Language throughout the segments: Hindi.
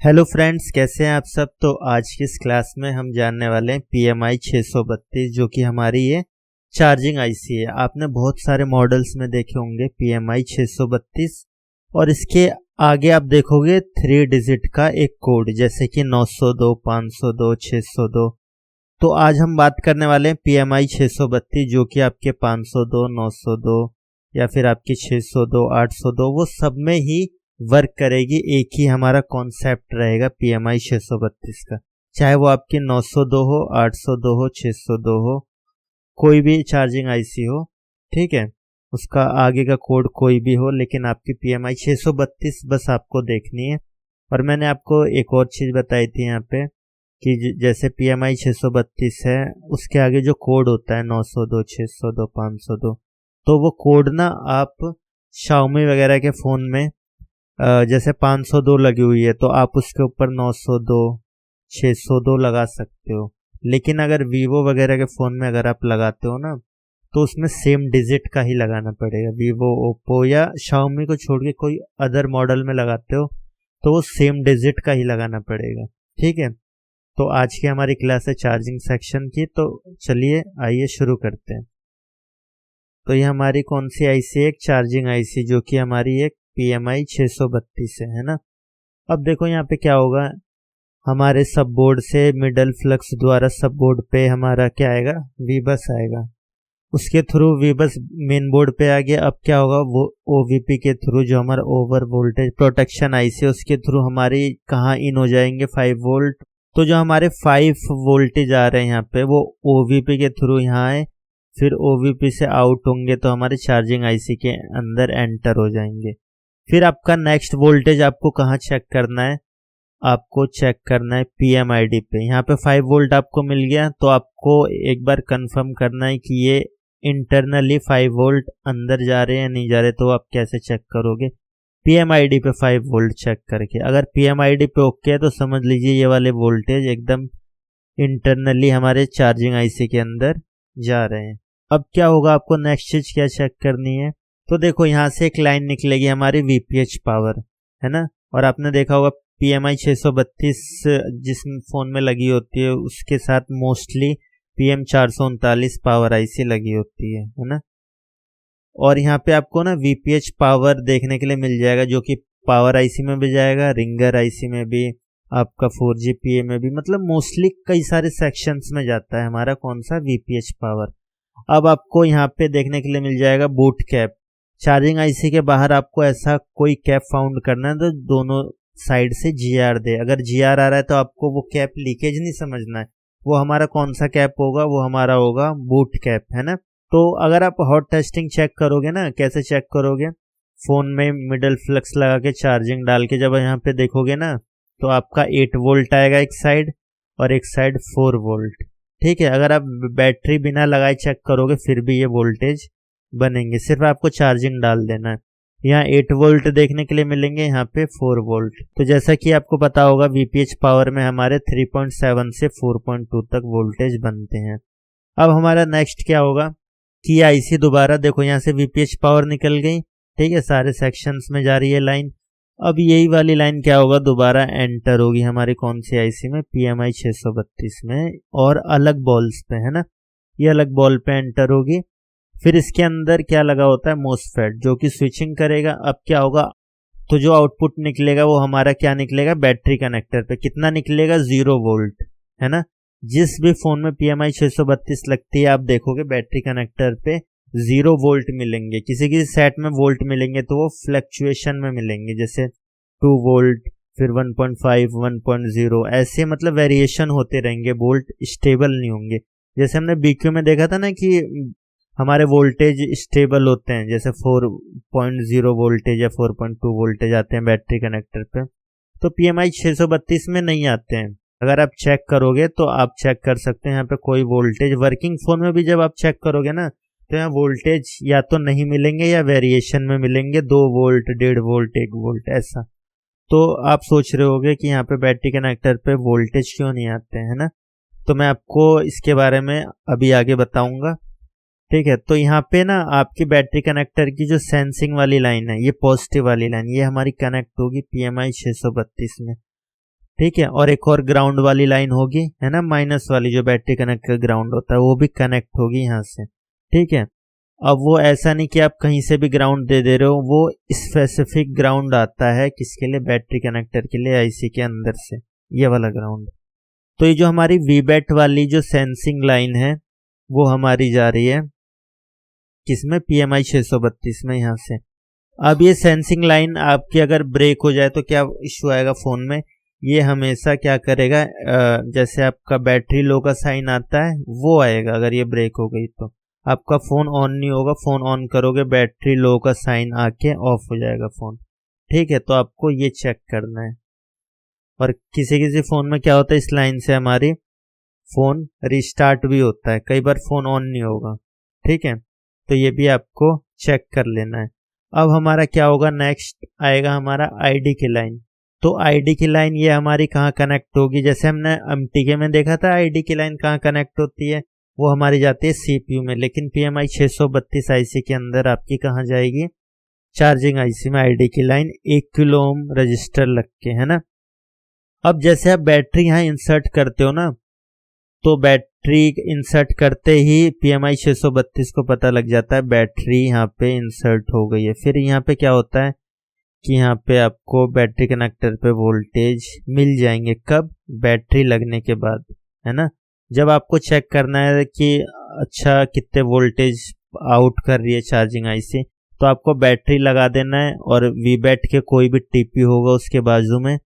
हेलो फ्रेंड्स, कैसे हैं आप सब। तो आज की इस क्लास में हम जानने वाले हैं PMI 632 जो कि हमारी ये चार्जिंग आईसी है। आपने बहुत सारे मॉडल्स में देखे होंगे PMI 632 और इसके आगे आप देखोगे 3 डिजिट का एक कोड जैसे कि 902, 502, 602। तो आज हम बात करने वाले हैं PMI 632 जो कि आपके 502, 902 या फिर आपकी 602, 802 वो सब में ही वर्क करेगी। एक ही हमारा कॉन्सेप्ट रहेगा PMI 632 का, चाहे वो आपकी 902 हो, 802 हो, 602 हो, कोई भी चार्जिंग आईसी हो, ठीक है। उसका आगे का कोड कोई भी हो, लेकिन आपकी PMI 632 बस आपको देखनी है। और मैंने आपको एक और चीज़ बताई थी यहाँ पे कि जैसे PMI 632 है, उसके आगे जो कोड होता है 902, 602, 502, तो वो कोड ना आप Xiaomi वगैरह के फ़ोन में जैसे 502 लगी हुई है तो आप उसके ऊपर 902, 602 लगा सकते हो। लेकिन अगर वीवो वगैरह के फ़ोन में अगर आप लगाते हो ना, तो उसमें सेम डिजिट का ही लगाना पड़ेगा। वीवो, ओप्पो या Xiaomi को छोड़ के कोई अदर मॉडल में लगाते हो तो वो सेम डिजिट का ही लगाना पड़ेगा, ठीक है। तो आज की हमारी क्लास है चार्जिंग सेक्शन की, तो चलिए आइए शुरू करते हैं। तो ये हमारी कौन सी आईसी है? एक चार्जिंग आईसी जो कि हमारी एक PMI 632 है ना। अब देखो यहाँ पे क्या होगा, हमारे सब बोर्ड से मिडल फ्लक्स द्वारा सब बोर्ड पे हमारा क्या आएगा, वीबस आएगा। उसके थ्रू वीबस मेन बोर्ड पे आ गया। अब क्या होगा, वो OVP के थ्रू जो हमारा ओवर वोल्टेज प्रोटेक्शन आईसी है उसके थ्रू हमारी कहाँ इन हो जाएंगे, 5 वोल्ट। तो जो हमारे 5 वोल्टेज आ रहे हैं यहाँ पे वो OVP के थ्रू यहाँ आए, फिर OVP से आउट होंगे तो हमारे चार्जिंग आईसी के अंदर एंटर हो जाएंगे। फिर आपका नेक्स्ट वोल्टेज आपको कहाँ चेक करना है, आपको चेक करना है PMID पे। यहाँ पे 5 वोल्ट आपको मिल गया, तो आपको एक बार कंफर्म करना है कि ये इंटरनली 5 वोल्ट अंदर जा रहे हैं या नहीं जा रहे। तो आप कैसे चेक करोगे, PMID पे 5 वोल्ट चेक करके। अगर PMID पे ओके है तो समझ लीजिए ये वाले वोल्टेज एकदम इंटरनली हमारे चार्जिंग आईसी के अंदर जा रहे हैं। अब क्या होगा, आपको नेक्स्ट चीज क्या चेक करनी है, तो देखो यहाँ से एक लाइन निकलेगी हमारी VPH पावर, है ना। और आपने देखा होगा PMI 632 जिस फोन में लगी होती है उसके साथ मोस्टली PM 439 पावर आईसी लगी होती है ना। और यहाँ पे आपको ना VPH पावर देखने के लिए मिल जाएगा जो कि पावर आईसी में भी जाएगा, रिंगर आईसी में भी, आपका 4GPA में भी, मतलब मोस्टली कई सारे सेक्शंस में जाता है हमारा कौन सा, VPH पावर। अब आपको यहाँ पे देखने के लिए मिल जाएगा बूट कैप। चार्जिंग आईसी के बाहर आपको ऐसा कोई कैप फाउंड करना है तो दोनों साइड से GR दे। अगर GR आ रहा है तो आपको वो कैप लीकेज नहीं समझना है, वो हमारा कौन सा कैप होगा, वो हमारा होगा बूट कैप, है ना। तो अगर आप हॉट टेस्टिंग चेक करोगे ना, कैसे चेक करोगे, फोन में मिडल फ्लक्स लगा के चार्जिंग डाल के जब यहाँ पे देखोगे ना, तो आपका 8 वोल्ट आएगा एक साइड और एक साइड 4 वोल्ट, ठीक है। अगर आप बैटरी बिना लगाए चेक करोगे फिर भी ये वोल्टेज बनेंगे, सिर्फ आपको चार्जिंग डाल देना है। यहाँ 8 वोल्ट देखने के लिए मिलेंगे, यहाँ पे 4 वोल्ट। तो जैसा कि आपको पता होगा VPH पावर में हमारे 3.7 से 4.2 तक वोल्टेज बनते हैं। अब हमारा नेक्स्ट क्या होगा कि आईसी दोबारा देखो यहाँ से VPH पावर निकल गई, ठीक है, सारे सेक्शंस में जा रही है लाइन। अब यही वाली लाइन क्या होगा, दोबारा एंटर होगी हमारी कौन सी आईसी में, PMI 632 में, और अलग बॉल्स पे, है ना। ये अलग बॉल पे एंटर होगी। फिर इसके अंदर क्या लगा होता है, मोसफेट जो कि स्विचिंग करेगा। अब क्या होगा, तो जो आउटपुट निकलेगा वो हमारा क्या निकलेगा, बैटरी कनेक्टर पे कितना निकलेगा, 0 वोल्ट, है ना। जिस भी फोन में PMI 632 लगती है आप देखोगे बैटरी कनेक्टर पे 0 वोल्ट मिलेंगे। किसी किसी सेट में वोल्ट मिलेंगे तो वो फ्लक्चुएशन में मिलेंगे, जैसे 2 वोल्ट, फिर 1.5, 1.0, ऐसे मतलब वेरिएशन होते रहेंगे, वोल्ट स्टेबल नहीं होंगे। जैसे हमने BQ में देखा था ना कि हमारे वोल्टेज स्टेबल होते हैं, जैसे 4.0 वोल्टेज या 4.2 वोल्टेज आते हैं बैटरी कनेक्टर पे, तो PMI 632 में नहीं आते हैं। अगर आप चेक करोगे तो आप चेक कर सकते हैं यहाँ पे कोई वोल्टेज, वर्किंग फोन में भी जब आप चेक करोगे ना तो यहाँ वोल्टेज या तो नहीं मिलेंगे या वेरिएशन में मिलेंगे, 2 वोल्ट, 1.5 वोल्ट, 1 वोल्ट ऐसा। तो आप सोच रहे होगे कि यहाँ पे बैटरी कनेक्टर पे वोल्टेज क्यों नहीं आते हैं, है ना। तो मैं आपको इसके बारे में अभी आगे बताऊंगा, ठीक है। तो यहाँ पे ना आपकी बैटरी कनेक्टर की जो सेंसिंग वाली लाइन है, ये पॉजिटिव वाली लाइन, ये हमारी कनेक्ट होगी PMI 632 में। ठीक है, और एक और ग्राउंड वाली लाइन होगी, है ना, माइनस वाली जो बैटरी कनेक्ट का ग्राउंड होता है, वो भी कनेक्ट होगी यहाँ से। ठीक है, अब वो ऐसा नहीं कि आप कहीं से भी ग्राउंड दे रहे हो, वो स्पेसिफिक ग्राउंड आता है किसके लिए, बैटरी कनेक्टर के लिए, आईसी के अंदर से, ये वाला ग्राउंड। तो ये जो हमारी वीबैट वाली जो सेंसिंग लाइन है वो हमारी जा रही है किसमें, PMI 632 में यहाँ से। अब ये सेंसिंग लाइन आपकी अगर ब्रेक हो जाए तो क्या इश्यू आएगा फोन में, ये हमेशा क्या करेगा, जैसे आपका बैटरी लो का साइन आता है वो आएगा, अगर ये ब्रेक हो गई तो आपका फ़ोन ऑन नहीं होगा, फ़ोन ऑन करोगे बैटरी लो का साइन आके ऑफ हो जाएगा फ़ोन। ठीक है, तो आपको ये चेक करना है। और किसी किसी फ़ोन में क्या होता है, इस लाइन से हमारी फ़ोन रिस्टार्ट भी होता है, कई बार फ़ोन ऑन नहीं होगा। ठीक है, तो ये भी आपको चेक कर लेना है। अब हमारा क्या होगा, नेक्स्ट आएगा हमारा आईडी की लाइन। तो आईडी की लाइन ये हमारी कहाँ कनेक्ट होगी, जैसे हमने एमटीके में देखा था आईडी की लाइन कहाँ कनेक्ट होती है, वो हमारी जाती है सीपीयू में, लेकिन PMI 632 आईसी के अंदर आपकी कहाँ जाएगी, चार्जिंग आईसी में आईडी की लाइन 1 किलो ओम रजिस्टर लग के, है ना। अब जैसे आप बैटरी यहाँ इंसर्ट करते हो ना, तो बैटरी इंसर्ट करते ही PMI 632 को पता लग जाता है बैटरी यहाँ पे इंसर्ट हो गई है। फिर यहाँ पे क्या होता है कि यहाँ पे आपको बैटरी कनेक्टर पे वोल्टेज मिल जाएंगे, कब, बैटरी लगने के बाद, है ना। जब आपको चेक करना है कि अच्छा कितने वोल्टेज आउट कर रही है चार्जिंग आईसी, तो आपको बैटरी लगा देना है, और वीबैट के कोई भी टीपी होगा उसके बाजू में,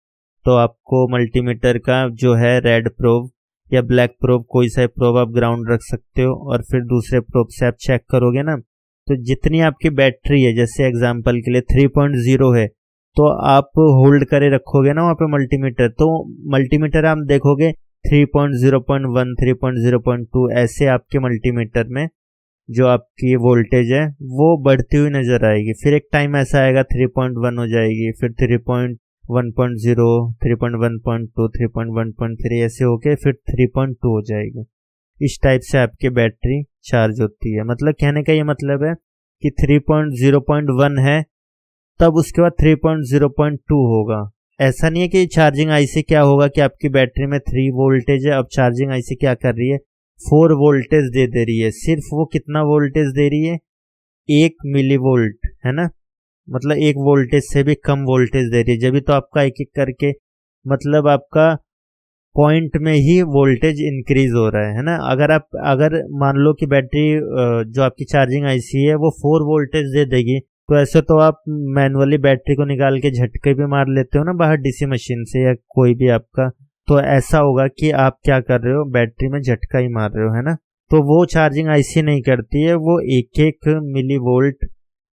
तो आपको मल्टीमीटर का जो है रेड प्रोब या ब्लैक प्रोब, कोई सा प्रोब आप ग्राउंड रख सकते हो, और फिर दूसरे प्रोब से आप चेक करोगे ना, तो जितनी आपकी बैटरी है, जैसे एग्जांपल के लिए 3.0 है, तो आप होल्ड करे रखोगे ना वहाँ पे मल्टीमीटर, तो मल्टीमीटर आप देखोगे 3.0.1 3.0.2 ऐसे आपके मल्टीमीटर में जो आपकी वोल्टेज है वो बढ़ती हुई नजर आएगी। फिर एक टाइम ऐसा आएगा 3.1 हो जाएगी, फिर 3.1.0, 3.1.2, 3.1.3 ऐसे होके फिर 3.2 हो जाएगी। इस टाइप से आपकी बैटरी चार्ज होती है। मतलब कहने का ये मतलब है कि 3.0.1 है, तब उसके बाद 3.0.2 होगा। ऐसा नहीं है कि चार्जिंग आईसी क्या होगा कि आपकी बैटरी में 3 वोल्टेज है, अब चार्जिंग आईसी क्या कर रही है, 4 वोल्टेज दे रही है। सिर्फ वो कितना वोल्टेज दे रही है, 1 मिली वोल्ट, है ना, मतलब 1 वोल्टेज से भी कम वोल्टेज दे रही है। जब भी तो आपका एक एक करके मतलब आपका पॉइंट में ही वोल्टेज इंक्रीज हो रहा है ना। अगर मान लो कि बैटरी जो आपकी चार्जिंग आईसी है वो 4 वोल्टेज दे देगी, तो ऐसे तो आप मैनुअली बैटरी को निकाल के झटके भी मार लेते हो ना बाहर डीसी मशीन से या कोई भी आपका, तो ऐसा होगा कि आप क्या कर रहे हो, बैटरी में झटका ही मार रहे हो, है ना। तो वो चार्जिंग आईसी नहीं करती है, वो 1-1 मिली वोल्ट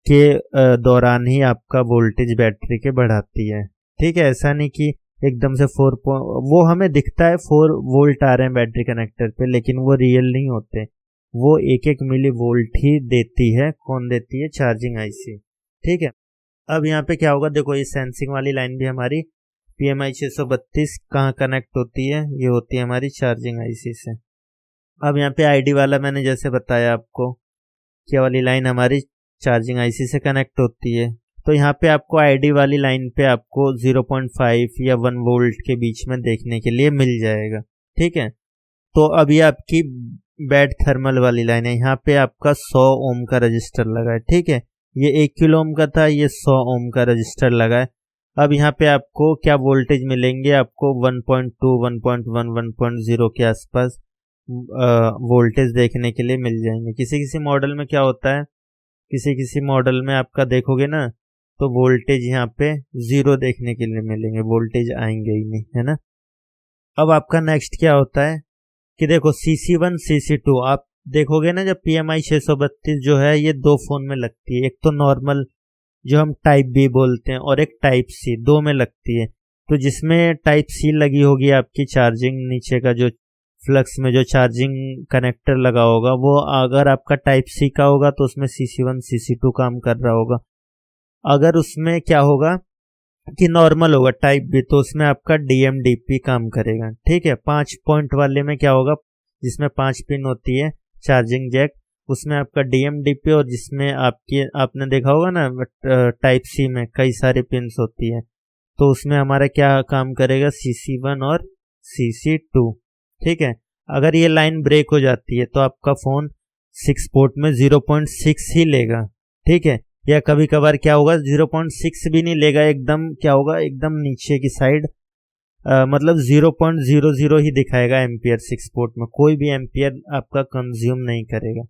के दौरान ही आपका वोल्टेज बैटरी के बढ़ाती है। ठीक है, ऐसा नहीं कि एकदम से 4 वो हमें दिखता है 4 वोल्ट आ रहे हैं बैटरी कनेक्टर पे, लेकिन वो रियल नहीं होते, वो 1-1 मिली वोल्ट ही देती है। कौन देती है, चार्जिंग आईसी। ठीक है, अब यहाँ पे क्या होगा, देखो ये सेंसिंग वाली लाइन भी हमारी PMI 632 कहाँ कनेक्ट होती है, ये होती है हमारी चार्जिंग आईसी से। अब यहाँ पे आईडी वाला मैंने जैसे बताया आपको, क्या वाली लाइन हमारी चार्जिंग आईसी से कनेक्ट होती है, तो यहाँ पे आपको आईडी वाली लाइन पे आपको 0.5 या 1 वोल्ट के बीच में देखने के लिए मिल जाएगा। ठीक है, तो अब ये आपकी बैड थर्मल वाली लाइन है, यहाँ पे आपका 100 ओम का रजिस्टर लगा है। ठीक है, ये 1 किलो ओम का था, ये 100 ओम का रजिस्टर लगा है। अब यहाँ पे आपको क्या वोल्टेज मिलेंगे, आपको 1.2, 1.1, 1.0 के आसपास वोल्टेज देखने के लिए मिल जाएंगे। किसी किसी मॉडल में क्या होता है, किसी किसी मॉडल में आपका देखोगे ना तो वोल्टेज यहाँ पे 0 देखने के लिए मिलेंगे, वोल्टेज आएंगे ही नहीं, है ना। अब आपका नेक्स्ट क्या होता है कि देखो CC1 CC2 आप देखोगे ना, जब PMI 632 जो है ये 2 फोन में लगती है, एक तो नॉर्मल जो हम टाइप बी बोलते हैं और एक टाइप सी, 2 में लगती है। तो जिसमें टाइप सी लगी होगी आपकी चार्जिंग, नीचे का जो फ्लक्स में जो चार्जिंग कनेक्टर लगा होगा वो अगर आपका टाइप सी का होगा तो उसमें CC1 CC2 काम कर रहा होगा। अगर उसमें क्या होगा कि नॉर्मल होगा टाइप बी, तो उसमें आपका DMDP काम करेगा। ठीक है, 5 पॉइंट वाले में क्या होगा, जिसमें 5 पिन होती है चार्जिंग जैक, उसमें आपका DMDP, और जिसमें आपने देखा होगा ना टाइप सी में कई सारी पिन्स होती है, तो उसमें हमारा क्या काम करेगा, CC1 और CC2। ठीक है, अगर ये लाइन ब्रेक हो जाती है तो आपका फ़ोन 6 पोर्ट में 0.6 ही लेगा। ठीक है, या कभी कभार क्या होगा 0.6 भी नहीं लेगा, एकदम क्या होगा, एकदम नीचे की साइड मतलब 0.00 ही दिखाएगा एम्पियर। 6 पोर्ट में कोई भी एम्पियर आपका कंज्यूम नहीं करेगा।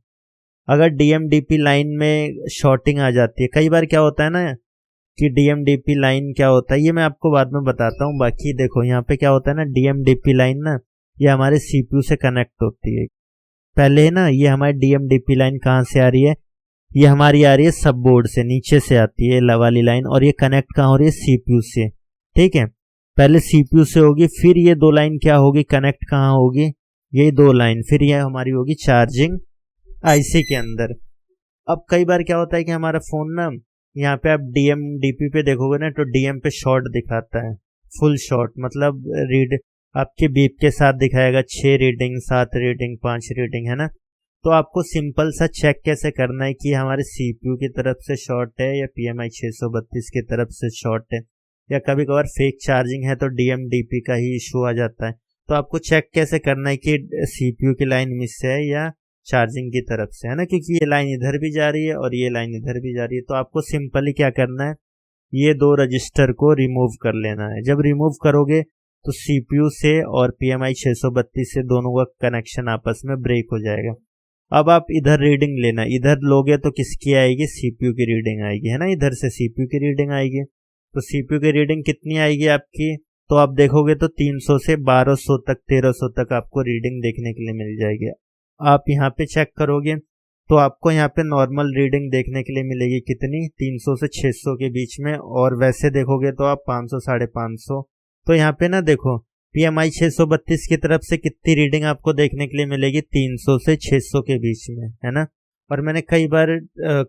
अगर DMDP लाइन में शॉर्टिंग आ जाती है, कई बार क्या होता है ना कि DMDP लाइन क्या होता है ये मैं आपको बाद में बताता हूँ। बाकी देखो यहाँ पे क्या होता है ना, DMDP लाइन ना ये हमारे CPU से कनेक्ट होती है। पहले ना ये हमारी DMDP लाइन कहाँ से आ रही है, ये हमारी आ रही है सब बोर्ड से, नीचे से आती है वाली लाइन, और ये कनेक्ट कहाँ हो रही है, CPU से। ठीक है, पहले CPU से होगी, फिर ये दो लाइन क्या होगी, कनेक्ट कहाँ होगी, ये दो लाइन, फिर ये हमारी होगी चार्जिंग IC के अंदर। अब कई बार क्या होता है कि हमारा फ़ोन ना, यहाँ पे आप DMDP पे देखोगे ना तो DM पे शॉर्ट दिखाता है, फुल शॉर्ट, मतलब रीड आपके बीप के साथ दिखाएगा 6 रीडिंग, 7 रीडिंग, 5 रीडिंग, है ना। तो आपको सिंपल सा चेक कैसे करना है कि हमारे CPU की तरफ से शॉर्ट है या PMI 632 की तरफ से शॉर्ट है, या कभी कभार फेक चार्जिंग है तो DMDP का ही इशू आ जाता है। तो आपको चेक कैसे करना है कि CPU की लाइन मिस है या चार्जिंग की तरफ से, है ना, क्योंकि ये लाइन इधर भी जा रही है और ये लाइन इधर भी जा रही है। तो आपको सिंपली क्या करना है, ये दो रजिस्टर को रिमूव कर लेना है। जब रिमूव करोगे तो CPU से और PMI 632 से दोनों का कनेक्शन आपस में ब्रेक हो जाएगा। अब आप इधर रीडिंग लेना, इधर लोगे तो किसकी आएगी, CPU की रीडिंग आएगी, है ना, इधर से CPU की रीडिंग आएगी। तो CPU की रीडिंग कितनी आएगी आपकी, तो आप देखोगे तो 300 से 1200 तक, 1300 तक आपको रीडिंग देखने के लिए मिल जाएगी। आप यहाँ पे चेक करोगे तो आपको यहाँ पे नॉर्मल रीडिंग देखने के लिए मिलेगी कितनी, 300 से 600 के बीच में, और वैसे देखोगे तो आप 500, 550। तो यहाँ पे ना देखो PMI 632 की तरफ से कितनी रीडिंग आपको देखने के लिए मिलेगी, 300 से 600 के बीच में, है ना। और मैंने कई बार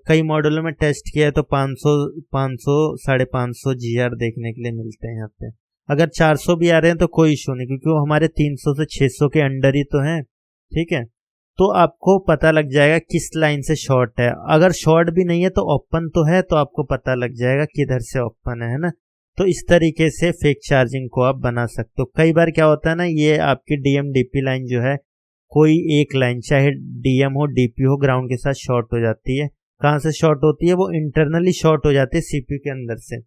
कई मॉडलों में टेस्ट किया है तो 500, 550 GR देखने के लिए मिलते हैं यहाँ पे। अगर 400 भी आ रहे हैं तो कोई इशू नहीं, क्योंकि वो हमारे 300 से 600 के अंडर ही तो हैं। ठीक है, तो आपको पता लग जाएगा किस लाइन से शॉर्ट है। अगर शॉर्ट भी नहीं है तो ओपन तो है, तो आपको पता लग जाएगा किधर से ओपन है ना। तो इस तरीके से फेक चार्जिंग को आप बना सकते हो। कई बार क्या होता है ना, ये आपकी DMDP लाइन जो है, कोई एक लाइन चाहे DM हो DP हो ग्राउंड के साथ शॉर्ट हो जाती है। कहाँ से शॉर्ट होती है, वो इंटरनली शॉर्ट हो जाती है CPU के अंदर से।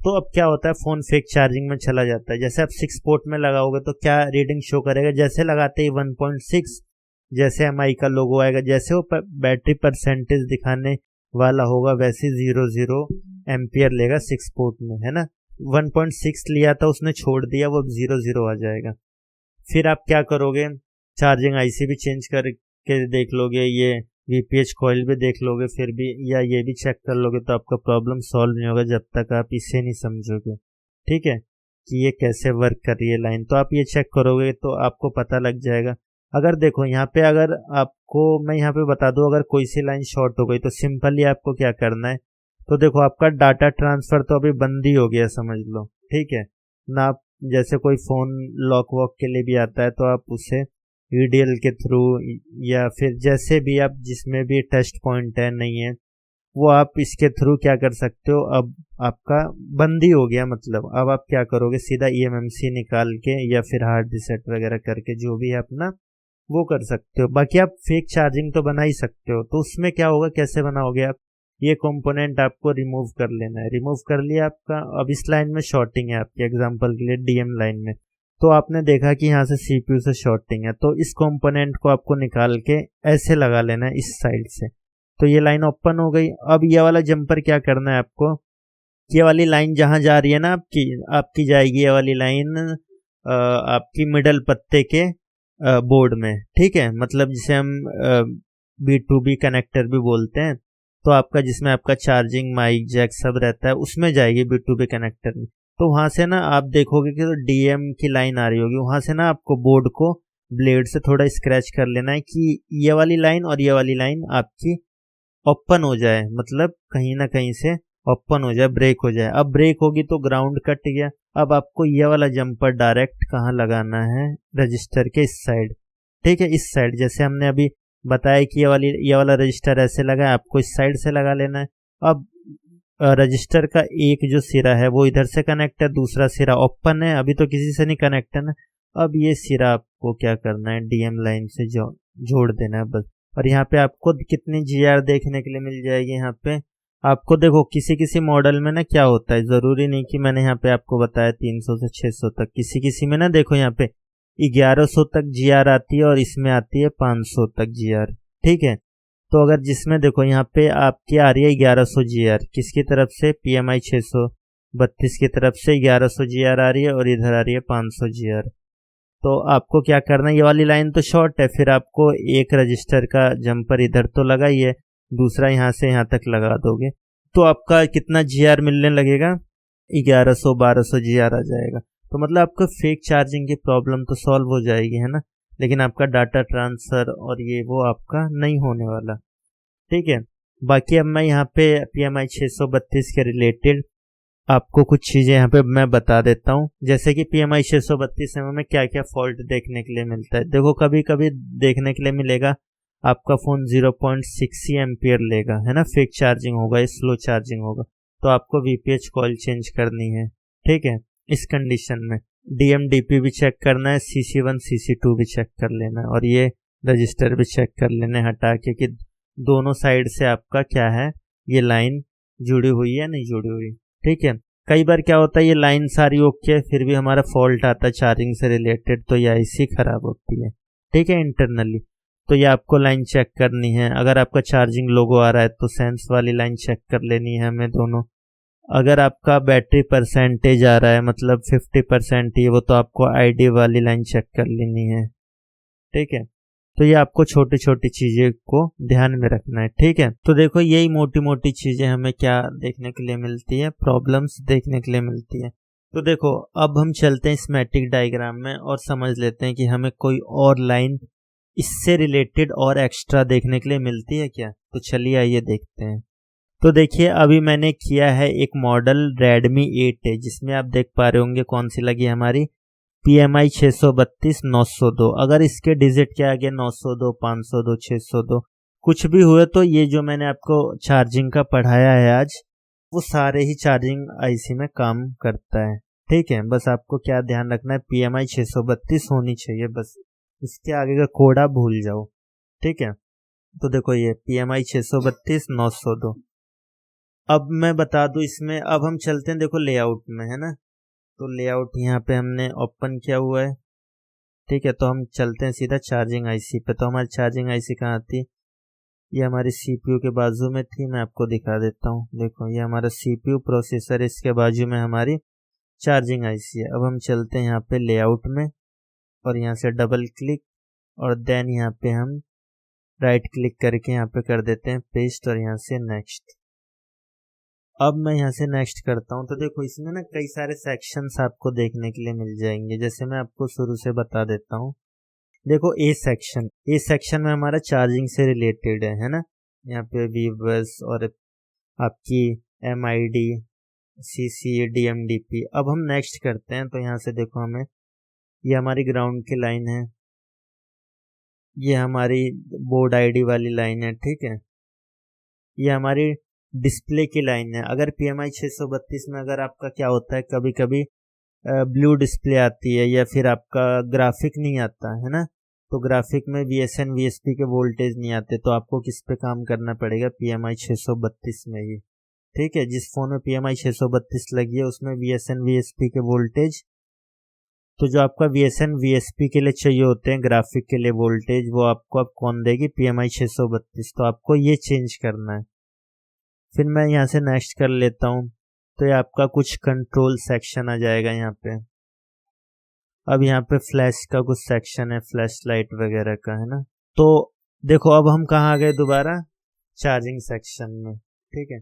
तो अब क्या होता है, फ़ोन फेक चार्जिंग में चला जाता है। जैसे आप 6 पोर्ट में लगाओगे तो क्या रीडिंग शो करेगा, जैसे लगाते ही 1.6, जैसे MI का लोगो आएगा, जैसे वो बैटरी परसेंटेज दिखाने वाला होगा, वैसे 00 एम्पियर लेगा 6 पोर्ट में, है ना। 1.6 लिया था उसने, छोड़ दिया, वो 00 आ जाएगा। फिर आप क्या करोगे, चार्जिंग IC भी चेंज करके देख लोगे, ये VPH कॉइल भी देख लोगे, फिर भी या ये भी चेक कर लोगे, तो आपका प्रॉब्लम सॉल्व नहीं होगा जब तक आप इसे नहीं समझोगे। ठीक है, कि ये कैसे वर्क कर रही है लाइन। तो आप ये चेक करोगे तो आपको पता लग जाएगा। अगर देखो यहाँ पे, अगर आपको मैं यहाँ पे बता दूँ, अगर कोई सी लाइन शॉर्ट हो गई तो सिंपली आपको क्या करना है, तो देखो आपका डाटा ट्रांसफ़र तो अभी बंद ही हो गया समझ लो। ठीक है ना, आप जैसे कोई फ़ोन लॉक वॉक के लिए भी आता है तो आप उसे EDL के थ्रू, या फिर जैसे भी आप जिसमें भी टेस्ट पॉइंट है नहीं है, वो आप इसके थ्रू क्या कर सकते हो। अब आपका बंद ही हो गया, मतलब अब आप क्या करोगे, सीधा eMMC निकाल के या फिर हार्ड रीसेट वगैरह करके जो भी है अपना वो कर सकते हो। बाकी आप फेक चार्जिंग तो बना ही सकते हो। तो उसमें क्या होगा, कैसे बनाओगे आप, ये कंपोनेंट आपको रिमूव कर लेना है। रिमूव कर लिया आपका, अब इस लाइन में शॉर्टिंग है आपके एग्जांपल के लिए DM लाइन में, तो आपने देखा कि यहाँ से CPU से शॉर्टिंग है, तो इस कंपोनेंट को आपको निकाल के ऐसे लगा लेना है इस साइड से। तो ये लाइन ओपन हो गई। अब ये वाला जंपर क्या करना है आपको, ये वाली लाइन जहाँ जा रही है ना आपकी जाएगी ये वाली लाइन आपकी मिडल पत्ते के बोर्ड में। ठीक है, मतलब जिसे हम B2B कनेक्टर भी बोलते हैं। तो आपका जिसमें आपका चार्जिंग माइक जैक सब रहता है, उसमें जाएगी B2B कनेक्टर में। तो वहाँ से ना आप देखोगे कि तो DM की लाइन आ रही होगी, वहाँ से ना आपको बोर्ड को ब्लेड से थोड़ा स्क्रैच कर लेना है कि ये वाली लाइन और ये वाली लाइन आपकी ओपन हो जाए, मतलब कहीं ना कहीं से ओपन हो जाए, ब्रेक हो जाए। अब ब्रेक होगी तो ग्राउंड कट गया। अब आपको ये वाला जंपर डायरेक्ट कहाँ लगाना है, रजिस्टर के इस साइड। ठीक है, इस साइड, जैसे हमने अभी बताया कि ये वाला रजिस्टर ऐसे लगा है, आपको इस साइड से लगा लेना है। अब रजिस्टर का एक जो सिरा है वो इधर से कनेक्ट है, दूसरा सिरा ओपन है, अभी तो किसी से नहीं कनेक्ट है ना। अब ये सिरा आपको क्या करना है, डीएम लाइन से जोड़ देना है बस। और यहाँ पे आपको कितनी जीआर देखने के लिए मिल जाएगी। यहाँ पे आपको देखो किसी किसी मॉडल में ना क्या होता है, जरूरी नहीं कि मैंने यहाँ पे आपको बताया 300 से 600 तक, किसी किसी में ना देखो यहाँ पे 1100 तक जीआर आती है और इसमें आती है 500 तक जीआर। ठीक है, तो अगर जिसमें देखो यहाँ पे आपकी आ रही है 1100 जीआर, किसकी तरफ से, PMI 632 की तरफ से 1100 जीआर आ रही है और इधर आ रही है 500 जीआर। तो आपको क्या करना है, ये वाली लाइन तो शॉर्ट है, फिर आपको एक रजिस्टर का जंपर इधर तो लगा ही है, दूसरा यहाँ से यहाँ तक लगा दोगे तो आपका कितना जीआर मिलने लगेगा, 1100 1200 जीआर आ जाएगा। तो मतलब आपका फेक चार्जिंग की प्रॉब्लम तो सॉल्व हो जाएगी, है ना। लेकिन आपका डाटा ट्रांसफर और ये वो आपका नहीं होने वाला। ठीक है, बाकी अब मैं यहाँ पे PMI 632 के रिलेटेड आपको कुछ चीज़ें यहाँ पे मैं बता देता हूँ। जैसे कि PMI 632 में हमें क्या क्या फॉल्ट देखने के लिए मिलता है। देखो कभी कभी देखने के लिए मिलेगा आपका फ़ोन 0.6 एम्पियर लेगा, है ना, फेक चार्जिंग होगा, स्लो चार्जिंग होगा, तो आपको VPH कॉइल चेंज करनी है। ठीक है, इस कंडीशन में DMDP भी चेक करना है, CC1 CC2 भी चेक कर लेना है, और ये रजिस्टर भी चेक कर लेना है हटा के कि दोनों साइड से आपका क्या है, ये लाइन जुड़ी हुई है नहीं जुड़ी हुई। ठीक है, कई बार क्या होता है ये लाइन सारी ओके है फिर भी हमारा फॉल्ट आता है चार्जिंग से रिलेटेड, तो ये IC खराब होती है। ठीक है, इंटरनली तो ये आपको लाइन चेक करनी है। अगर आपका चार्जिंग लोगो आ रहा है तो सेंस वाली लाइन चेक कर लेनी है हमें दोनों। अगर आपका बैटरी परसेंटेज आ रहा है मतलब 50% ही वो, तो आपको ID वाली लाइन चेक कर लेनी है। ठीक है, तो ये आपको छोटी छोटी चीजें को ध्यान में रखना है। ठीक है, तो देखो यही मोटी मोटी चीजें हमें क्या देखने के लिए मिलती है, प्रॉब्लम्स देखने के लिए मिलती है। तो देखो अब हम चलते हैं स्कीमेटिक डायग्राम में और समझ लेते हैं कि हमें कोई और लाइन इससे रिलेटेड और एक्स्ट्रा देखने के लिए मिलती है क्या। तो चलिए आइए देखते हैं। तो देखिए अभी मैंने किया है एक मॉडल Redmi 8 जिसमें आप देख पा रहे होंगे कौन सी लगी हमारी, PMI 632 902। अगर इसके डिजिट क्या आ गया 902 502 602 कुछ भी हुए तो ये जो मैंने आपको चार्जिंग का पढ़ाया है आज वो सारे ही चार्जिंग IC में काम करता है। ठीक है, बस आपको क्या ध्यान रखना है, PMI 632 होनी चाहिए, बस इसके आगे का कोड आप भूल जाओ। ठीक है, तो देखो ये PMI 632 902। अब मैं बता दूं इसमें, अब हम चलते हैं देखो लेआउट में, है ना। तो लेआउट यहाँ पे हमने ओपन किया हुआ है। ठीक है, तो हम चलते हैं सीधा चार्जिंग IC पे। तो हमारी चार्जिंग IC कहाँ थी, ये हमारी CPU के बाजू में थी, मैं आपको दिखा देता हूँ। देखो ये हमारा CPU प्रोसेसर, इसके बाजू में हमारी चार्जिंग IC है। अब हम चलते हैं यहाँ पे लेआउट में और यहाँ से डबल क्लिक और देन यहाँ पे हम राइट क्लिक करके यहाँ पे कर देते हैं पेस्ट और यहाँ से नेक्स्ट। अब मैं यहाँ से नेक्स्ट करता हूँ। तो देखो इसमें ना कई सारे सेक्शंस आपको देखने के लिए मिल जाएंगे, जैसे मैं आपको शुरू से बता देता हूँ। देखो ए सेक्शन में हमारा चार्जिंग से रिलेटेड है ना। यहाँ पे वीवर्स और आपकी MID CC DMDP। अब हम नेक्स्ट करते हैं, तो यहाँ से देखो हमें ये हमारी ग्राउंड की लाइन है, ये हमारी बोर्ड ID वाली लाइन है। ठीक है, ये हमारी डिस्प्ले की लाइन है। अगर PMI 632 में अगर आपका क्या होता है कभी कभी ब्लू डिस्प्ले आती है या फिर आपका ग्राफिक नहीं आता है ना, तो ग्राफिक में VSN VSP के वोल्टेज नहीं आते, तो आपको किस पे काम करना पड़ेगा, PMI 632 में ही। ठीक है, जिस फोन में PMI 632 लगी है उसमें VSN VSP के वोल्टेज, तो जो आपका VSN VSP के लिए चाहिए होते हैं ग्राफिक के लिए वोल्टेज, वो आपको अब कौन देगी, PMI 632। तो आपको ये चेंज करना है। फिर मैं यहाँ से नेक्स्ट कर लेता हूँ, तो ये आपका कुछ कंट्रोल सेक्शन आ जाएगा यहाँ पे। अब यहाँ पे फ्लैश का कुछ सेक्शन है, फ्लैश लाइट वगैरह का, है ना। तो देखो अब हम कहाँ आ गए दोबारा, चार्जिंग सेक्शन में। ठीक है,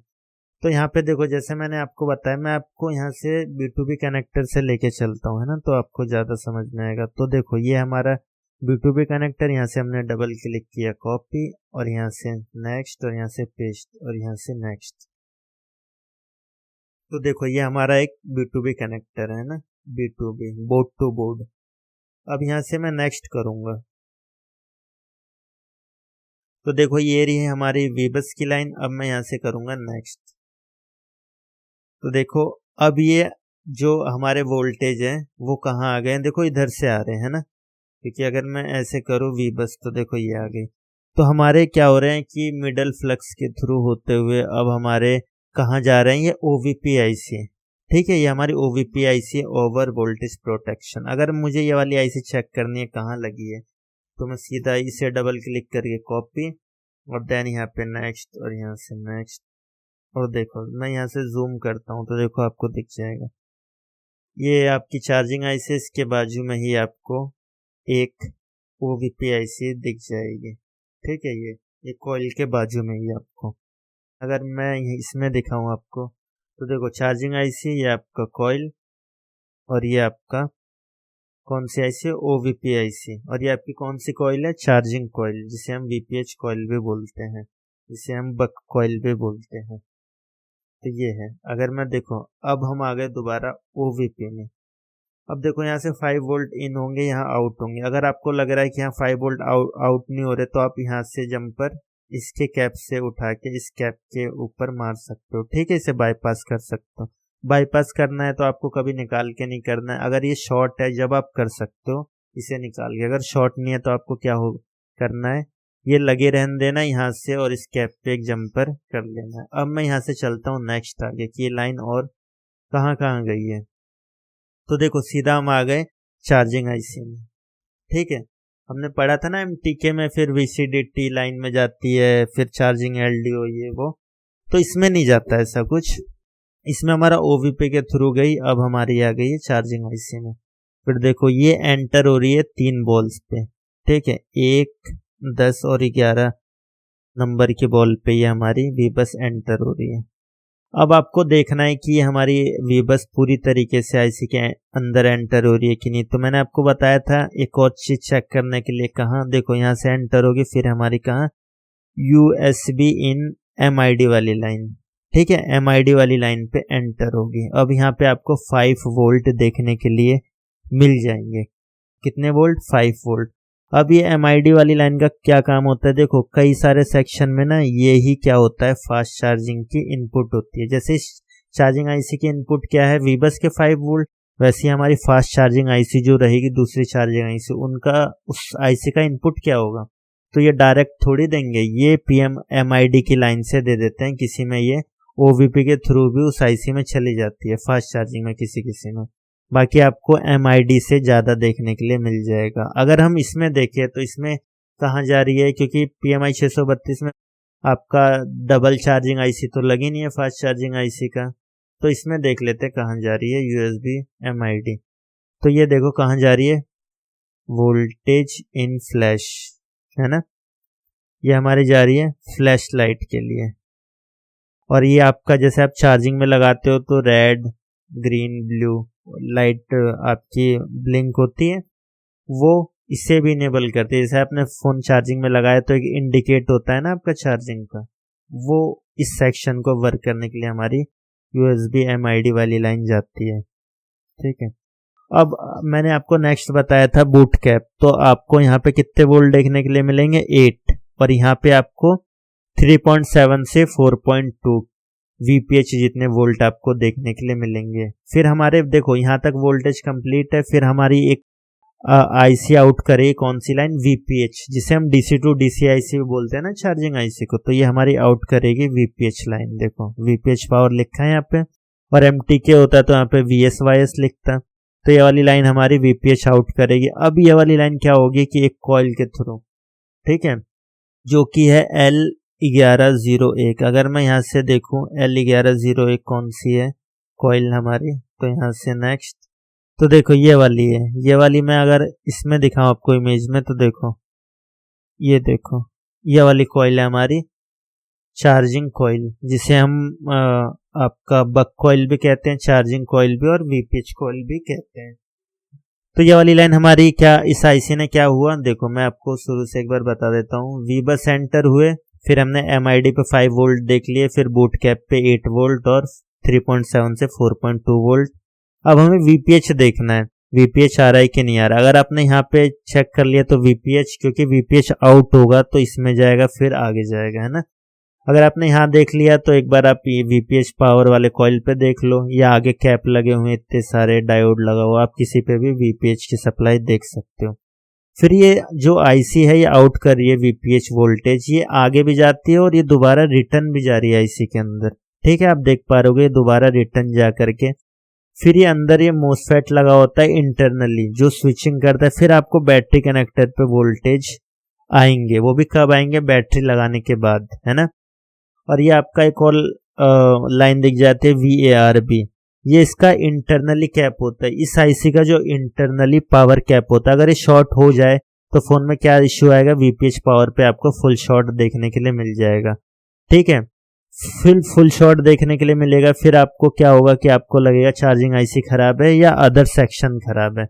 तो यहाँ पे देखो जैसे मैंने आपको बताया, मैं आपको यहाँ से B2B कनेक्टर से लेके चलता हूँ, है ना, तो आपको ज़्यादा समझ में आएगा। तो देखो ये हमारा B2B कनेक्टर, यहाँ से हमने डबल क्लिक किया कॉपी और यहाँ से नेक्स्ट और यहाँ से पेस्ट और यहाँ से नेक्स्ट। तो देखो ये हमारा एक B2B कनेक्टर है ना, B2B बोर्ड टू बोर्ड। अब यहाँ से मैं नेक्स्ट करूँगा, तो देखो ये रही है हमारी वीबस की लाइन। अब मैं यहाँ से करूँगा नेक्स्ट। तो देखो अब ये जो हमारे वोल्टेज है वो कहाँ आ गए हैं, देखो इधर से आ रहे हैं ना, क्योंकि अगर मैं ऐसे करूँ वी बस तो देखो ये आ गई। तो हमारे क्या हो रहे हैं कि मिडल फ्लक्स के थ्रू होते हुए अब हमारे कहाँ जा रहे हैं, ये OVP-IC, ठीक है, ये हमारी OVP-IC ओवर वोल्टेज प्रोटेक्शन। अगर मुझे ये वाली IC चेक करनी है कहाँ लगी है, तो मैं सीधा इसे डबल क्लिक करके कॉपी और देन यहाँ पे नेक्स्ट और यहाँ से नेक्स्ट, और देखो मैं यहाँ से जूम करता हूँ तो देखो आपको दिख जाएगा ये आपकी चार्जिंग IC, इसके बाजू में ही आपको एक OVP-IC दिख जाएगी, ठीक है, ये कॉइल के बाजू में ही आपको। अगर मैं इसमें दिखाऊं आपको तो देखो चार्जिंग IC, ये आपका कॉइल, और ये आपका कौन सी IC है, OVP-IC, और ये आपकी कौन सी कॉइल है, चार्जिंग कॉइल, जिसे हम VPH कॉइल भी बोलते हैं, जिसे हम बक कॉइल भी बोलते हैं। तो ये है। अगर मैं देखो अब हम आ गए दोबारा OVP में। अब देखो यहाँ से 5 वोल्ट इन होंगे, यहाँ आउट होंगे। अगर आपको लग रहा है कि यहाँ 5 वोल्ट आउट नहीं हो रहे तो आप यहाँ से जंपर इसके कैप से उठा के इस कैप के ऊपर मार सकते हो, ठीक है, इसे बाईपास कर सकते हो। बाईपास करना है तो आपको कभी निकाल के नहीं करना है। अगर ये शॉर्ट है जब आप कर सकते हो इसे निकाल के, अगर शॉर्ट नहीं है तो आपको क्या हो करना है, ये लगे रहने देना यहाँ से और इस कैप पे एक जंपर कर लेना है। अब मैं यहाँ से चलता हूँ नेक्स्ट आगे कि ये लाइन और कहाँ कहाँ गई है। तो देखो सीधा हम आ गए चार्जिंग IC में, ठीक है। हमने पढ़ा था ना MTK में, फिर VCDT लाइन में जाती है, फिर चार्जिंग LDO ये वो, तो इसमें नहीं जाता ऐसा कुछ, इसमें हमारा OVP के थ्रू गई। अब हमारी आ गई है चार्जिंग IC में। फिर देखो ये एंटर हो रही है 3 बॉल्स पे, ठीक है, 1, 10 और 11 नंबर के बॉल पे ये हमारी वीबस एंटर हो रही है। अब आपको देखना है कि ये हमारी वीबस पूरी तरीके से IC के अंदर एंटर हो रही है कि नहीं। तो मैंने आपको बताया था एक और चीज चेक करने के लिए, कहाँ देखो यहाँ से एंटर होगी, फिर हमारी कहाँ USB इन MID वाली लाइन, ठीक है, MID वाली लाइन पे एंटर होगी। अब यहाँ पे आपको 5 वोल्ट देखने के लिए मिल जाएंगे। कितने वोल्ट, 5 वोल्ट। अब ये MID वाली लाइन का क्या काम होता है, देखो कई सारे सेक्शन में ना ये ही क्या होता है, फास्ट चार्जिंग की इनपुट होती है। जैसे चार्जिंग IC की इनपुट क्या है, वीबस के 5 वोल्ट, वैसे हमारी फास्ट चार्जिंग IC जो रहेगी दूसरी चार्जिंग IC, उनका उस IC का इनपुट क्या होगा। तो ये डायरेक्ट थोड़ी देंगे, ये MID की लाइन से दे देते हैं, किसी में ये OVP के थ्रू भी उस IC में चली जाती है फास्ट चार्जिंग में, किसी किसी में। बाकी आपको MID से ज़्यादा देखने के लिए मिल जाएगा। अगर हम इसमें देखें तो इसमें कहाँ जा रही है, क्योंकि PMI 632 में आपका डबल चार्जिंग IC तो लगी नहीं है फास्ट चार्जिंग IC का, तो इसमें देख लेते कहाँ जा रही है USB MID। तो ये देखो कहाँ जा रही है, वोल्टेज इन फ्लैश, है ना, ये हमारी जा रही है फ्लैश लाइट के लिए। और ये आपका जैसे आप चार्जिंग में लगाते हो तो रेड, ग्रीन, ब्लू लाइट आपकी ब्लिंक होती है, वो इससे भी इनेबल करती है। जैसे आपने फोन चार्जिंग में लगाया तो एक इंडिकेट होता है ना आपका चार्जिंग का, वो इस सेक्शन को वर्क करने के लिए हमारी USB MID वाली लाइन जाती है, ठीक है। अब मैंने आपको नेक्स्ट बताया था बूट कैप, तो आपको यहाँ पे कितने वोल्ट देखने के लिए मिलेंगे, 8, और यहाँ पे आपको 3.7 से 4.2 VPH जितने वोल्ट आपको देखने के लिए मिलेंगे। फिर हमारे देखो यहाँ तक वोल्टेज कंप्लीट है। फिर हमारी एक IC आउट करेगी कौन सी लाइन, VPH, जिसे हम DC to DC IC बोलते हैं ना चार्जिंग IC को, तो ये हमारी आउट करेगी VPH लाइन। देखो VPH पावर लिखा है यहाँ पे, और MTK होता है तो यहाँ पे VSYS लिखता है, तो ये वाली लाइन हमारी VPH आउट करेगी। अब ये वाली लाइन क्या होगी कि एक कॉइल के थ्रू, ठीक है, जो कि है L1101। अगर मैं यहाँ से देखूं L1101 कौन सी है कॉइल हमारी, तो यहाँ से नेक्स्ट, तो देखो ये वाली है। ये वाली मैं अगर इसमें दिखाऊं आपको इमेज में, तो देखो ये देखो ये वाली कॉइल है हमारी चार्जिंग कॉइल, जिसे हम आपका बक कॉइल भी कहते हैं, चार्जिंग कॉइल भी, और VPH कॉइल भी कहते हैं। तो ये वाली लाइन हमारी क्या, इस IC ने क्या हुआ, देखो मैं आपको शुरू से एक बार बता देता हूँ। वीबस एंटर हुए, फिर हमने MID पे 5 वोल्ट देख लिए, फिर बूट कैप पे 8 वोल्ट और 3.7 से 4.2 वोल्ट। अब हमें VPH देखना है, VPH आ रहा है कि नहीं आ रहा। अगर आपने यहाँ पे चेक कर लिया तो VPH, क्योंकि VPH आउट होगा तो इसमें जाएगा फिर आगे जाएगा, है ना। अगर आपने यहाँ देख लिया तो एक बार आप VPH पावर वाले कॉइल पे देख लो, या आगे कैप लगे हुए इतने सारे डायोड लगा हुआ, आप किसी पे भी VPH की सप्लाई देख सकते हो। फिर ये जो IC है ये आउट कर रही है VPH वोल्टेज, ये आगे भी जाती है और ये दोबारा रिटर्न भी जा रही है IC के अंदर। ठीक है, आप देख पा रहे दोबारा रिटर्न जा करके फिर ये अंदर ये मोसफेट लगा होता है इंटरनली जो स्विचिंग करता है। फिर आपको बैटरी कनेक्टर पे वोल्टेज आएंगे, वो भी कब आएंगे, बैटरी लगाने के बाद, है ना। और ये आपका एक और लाइन दिख जाती है VARB, ये इसका इंटरनली कैप होता है। इस IC का जो इंटरनली पावर कैप होता है, अगर ये शॉर्ट हो जाए तो फोन में क्या इश्यू आएगा, VPH पावर पे आपको फुल शॉट देखने के लिए मिल जाएगा। ठीक है, फिर फुल शॉट देखने के लिए मिलेगा। फिर आपको क्या होगा कि आपको लगेगा चार्जिंग IC खराब है या अदर सेक्शन खराब है,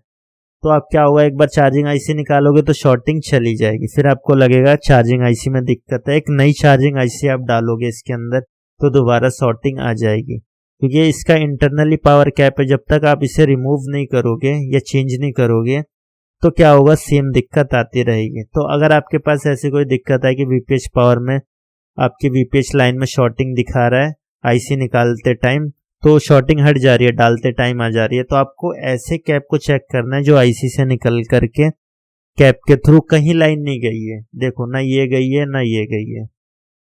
तो आप क्या होगा, एक बार चार्जिंग IC निकालोगे तो शॉर्टिंग चली जाएगी। फिर आपको लगेगा चार्जिंग IC में दिक्कत है, एक नई चार्जिंग IC आप डालोगे इसके अंदर तो दोबारा शॉर्टिंग आ जाएगी, क्योंकि इसका इंटरनली पावर कैप है। जब तक आप इसे रिमूव नहीं करोगे या चेंज नहीं करोगे तो क्या होगा, सेम दिक्कत आती रहेगी। तो अगर आपके पास ऐसी कोई दिक्कत है कि VPH पावर में आपकी VPH लाइन में शॉर्टिंग दिखा रहा है IC निकालते टाइम, तो शॉर्टिंग हट जा रही है, डालते टाइम आ जा रही है, तो आपको ऐसे कैप को चेक करना है जो IC से निकल करके कैप के थ्रू कहीं लाइन नहीं गई है। देखो, ना ये गई है ना ये गई है।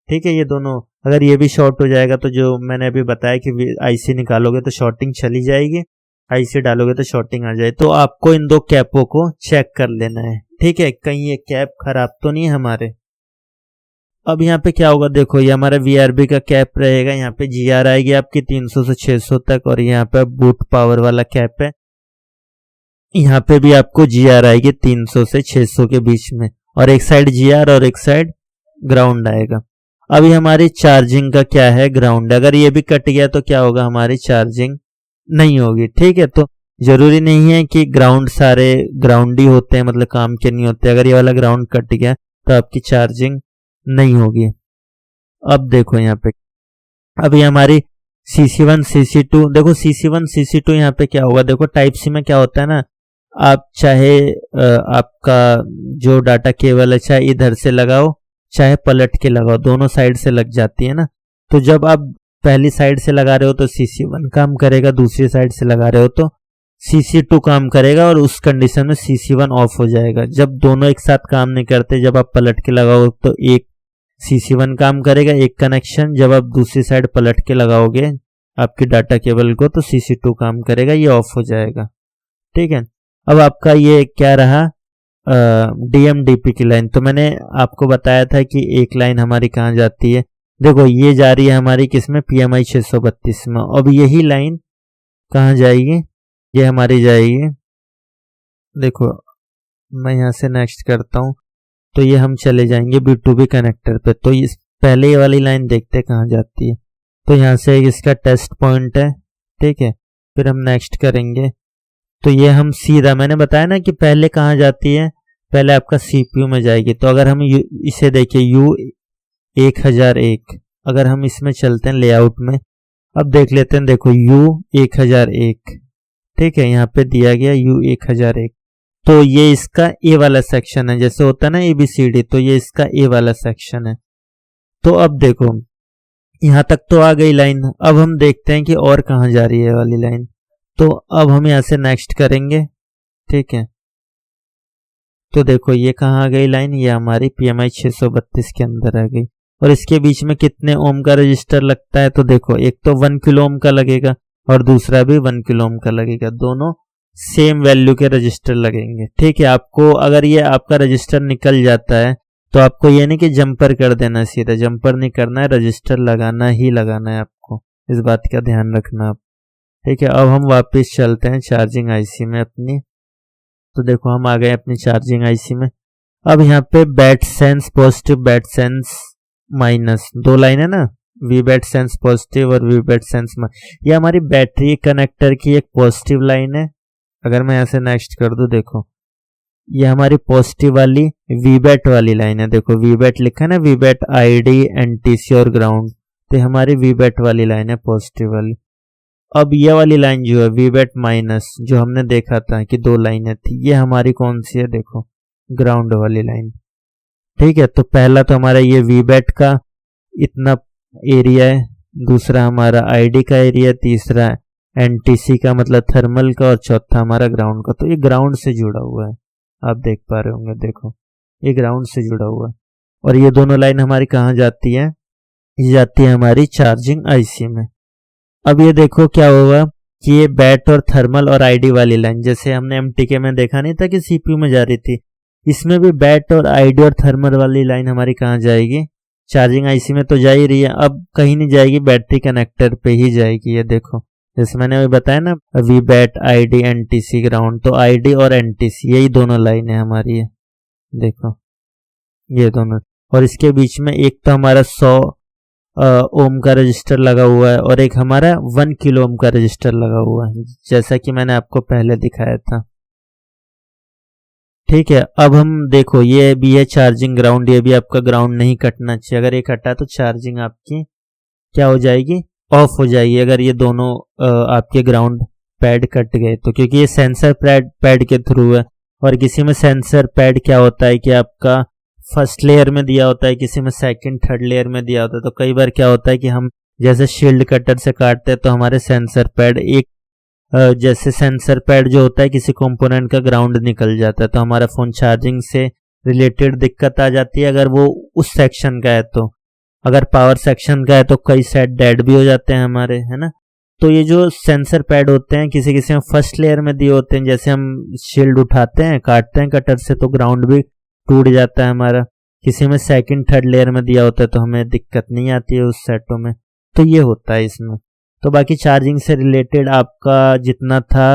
ठीक है, ये दोनों, अगर ये भी शॉर्ट हो जाएगा तो जो मैंने अभी बताया कि IC निकालोगे तो शॉर्टिंग चली जाएगी, IC डालोगे तो शॉर्टिंग आ जाए। तो आपको इन दो कैपों को चेक कर लेना है। ठीक है, कहीं ये कैप खराब तो नहीं है हमारे। अब यहाँ पे क्या होगा, देखो ये हमारा VRB का कैप रहेगा, यहाँ पे GR आएगी आपकी 300 से 600 तक, और यहाँ पे बूट पावर वाला कैप है, यहाँ पे भी आपको GR आएगी 300 से 600 के बीच में, और एक साइड GR और एक साइड ग्राउंड आएगा। अभी हमारी चार्जिंग का क्या है, ग्राउंड। अगर ये भी कट गया तो क्या होगा, हमारी चार्जिंग नहीं होगी। ठीक है, तो जरूरी नहीं है कि ग्राउंड सारे ग्राउंड ही होते हैं, मतलब काम के नहीं होते। अगर ये वाला ग्राउंड कट गया तो आपकी चार्जिंग नहीं होगी। अब देखो यहाँ पे, अभी हमारी CC1 CC2, देखो CC1 CC2 यहाँ पे क्या होगा, देखो टाइप सी में क्या होता है ना, आप चाहे आपका जो डाटा केबल है चाहे इधर से लगाओ चाहे पलट के लगाओ, दोनों साइड से लग जाती है ना। तो जब आप पहली साइड से लगा रहे हो तो CC1 काम करेगा, दूसरी साइड से लगा रहे हो तो CC2 काम करेगा, और उस कंडीशन में CC1 ऑफ हो जाएगा। जब दोनों एक साथ काम नहीं करते, जब आप पलट के लगाओ तो एक CC1 काम करेगा एक कनेक्शन, जब आप दूसरी साइड पलट के लगाओगे आपकी डाटा केबल को तो CC2 काम करेगा, ये ऑफ हो जाएगा। ठीक है, अब आपका ये क्या रहा, DMDP की लाइन। तो मैंने आपको बताया था कि एक लाइन हमारी कहाँ जाती है, देखो ये जा रही है हमारी किसमें, PMI 632 में। अब यही लाइन कहाँ जाएगी, ये हमारी जाएगी, देखो मैं यहाँ से नेक्स्ट करता हूँ, तो ये हम चले जाएंगे B2B कनेक्टर पे। तो इस पहले ये वाली लाइन देखते हैं कहाँ जाती है, तो यहाँ से इसका टेस्ट पॉइंट है। ठीक है, फिर हम नेक्स्ट करेंगे, तो ये हम सीधा, मैंने बताया ना कि पहले कहाँ जाती है, पहले आपका CPU में जाएगी। तो अगर हम इसे देखिए U1001, अगर हम इसमें चलते हैं लेआउट में, अब देख लेते हैं, देखो U1001, ठीक है, यहाँ पे दिया गया U1001, तो ये इसका A वाला सेक्शन है, जैसे होता है ना ABCD, तो ये इसका A वाला सेक्शन है। तो अब देखो यहाँ तक तो आ गई लाइन, अब हम देखते हैं कि और कहाँ जा रही है वाली लाइन। तो अब हम यहाँ से नेक्स्ट करेंगे। ठीक है, तो देखो ये कहाँ आ गई लाइन, ये हमारी PMI 632 के अंदर आ गई, और इसके बीच में कितने ओम का रजिस्टर लगता है, तो देखो एक तो 1 किलो ओम का लगेगा और दूसरा भी 1 किलो ओम का लगेगा, दोनों सेम वैल्यू के रजिस्टर लगेंगे। ठीक है, आपको अगर ये आपका रजिस्टर निकल जाता है तो आपको ये नहीं कि जंपर कर देना, सीधा जंपर नहीं करना है, रजिस्टर लगाना ही लगाना है आपको, इस बात का ध्यान रखना आप। ठीक है, अब हम वापस चलते हैं चार्जिंग IC में अपनी। तो देखो हम आ गए अपनी चार्जिंग IC में। अब यहाँ पे bat sense positive, bat sense minus, दो लाइन है ना, वी बैट सेंस पॉजिटिव और वी बैट सेंस माइनस, ये हमारी बैटरी कनेक्टर की एक पॉजिटिव लाइन है। अगर मैं यहाँ से नेक्स्ट कर दूं, देखो ये हमारी पॉजिटिव वाली वीबैट वाली लाइन है, देखो वीबैट लिखा है ना, वीबैट ID NTC और ग्राउंड, तो हमारी वीबैट वाली लाइन है पॉजिटिव वाली। अब ये वाली लाइन जो है वीबैट माइनस, जो हमने देखा था कि दो लाइनें थी, ये हमारी कौन सी है, देखो ग्राउंड वाली लाइन। ठीक है, तो पहला तो हमारा ये वीबैट का इतना एरिया है, दूसरा हमारा आईडी का एरिया, तीसरा एनटीसी का मतलब थर्मल का, और चौथा हमारा ग्राउंड का। तो ये ग्राउंड से जुड़ा हुआ है, आप देख पा रहे होंगे, देखो ये ग्राउंड से जुड़ा हुआ है। और ये दोनों लाइन हमारी कहाँ जाती है, ये जाती है हमारी चार्जिंग आईसी में। अब ये देखो क्या होगा कि ये बैट और थर्मल और आईडी वाली लाइन, जैसे हमने एमटीके में देखा नहीं था कि सीपीयू में जा रही थी, इसमें भी बैट और आईडी और थर्मल वाली लाइन हमारी कहाँ जाएगी, चार्जिंग आईसी में तो जा ही रही है, अब कहीं नहीं जाएगी, बैटरी कनेक्टर पे ही जाएगी। ये देखो जैसे मैंने अभी बताया ना, we bat ID NTC ground, तो आईडी और एनटीसी यही दोनों लाइन है हमारी है, देखो ये दोनों। और इसके बीच में एक तो हमारा 100 ओम का रजिस्टर लगा हुआ है, और एक हमारा 1 किलो ओम का रजिस्टर लगा हुआ है, जैसा कि मैंने आपको पहले दिखाया था। ठीक है, अब हम देखो ये भी है चार्जिंग ग्राउंड, ये भी आपका ग्राउंड नहीं कटना चाहिए, अगर ये कटा तो चार्जिंग आपकी क्या हो जाएगी, ऑफ हो जाएगी, अगर ये दोनों आपके ग्राउंड पैड कट गए तो, क्योंकि ये सेंसर पैड के थ्रू है। और किसी में सेंसर पैड क्या होता है कि आपका फर्स्ट लेयर में दिया होता है, किसी में सेकंड थर्ड लेयर में दिया होता है। तो कई बार क्या होता है कि हम जैसे शील्ड कटर से काटते हैं तो हमारे सेंसर पैड एक जैसे सेंसर पैड जो होता है किसी कंपोनेंट का ग्राउंड निकल जाता है, तो हमारा फ़ोन चार्जिंग से रिलेटेड दिक्कत आ जाती है अगर वो उस सेक्शन का है तो। अगर पावर सेक्शन का है तो कई सेट डेड भी हो जाते हैं हमारे, है ना। तो ये जो सेंसर पैड होते हैं किसी किसी में फर्स्ट लेयर में दिए होते हैं, जैसे हम शील्ड उठाते हैं काटते हैं कटर से तो ग्राउंड भी टूट जाता है हमारा, किसी में सेकंड थर्ड लेयर में दिया होता है तो हमें दिक्कत नहीं आती है उस सेटों में। तो ये होता है इसमें। तो बाकी चार्जिंग से रिलेटेड आपका जितना था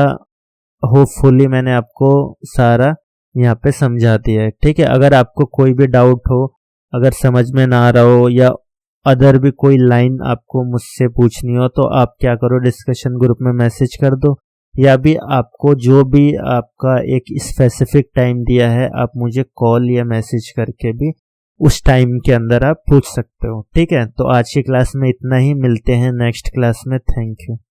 होपफुली मैंने आपको सारा यहाँ पे समझा दिया है। ठीक है, अगर आपको कोई भी डाउट हो, अगर समझ में ना आ रहा हो, या अदर भी कोई लाइन आपको मुझसे पूछनी हो, तो आप क्या करो, डिस्कशन ग्रुप में मैसेज कर दो, या भी आपको जो भी आपका एक स्पेसिफिक टाइम दिया है आप मुझे कॉल या मैसेज करके भी उस टाइम के अंदर आप पूछ सकते हो। ठीक है, तो आज की क्लास में इतना ही, मिलते हैं नेक्स्ट क्लास में। Thank you.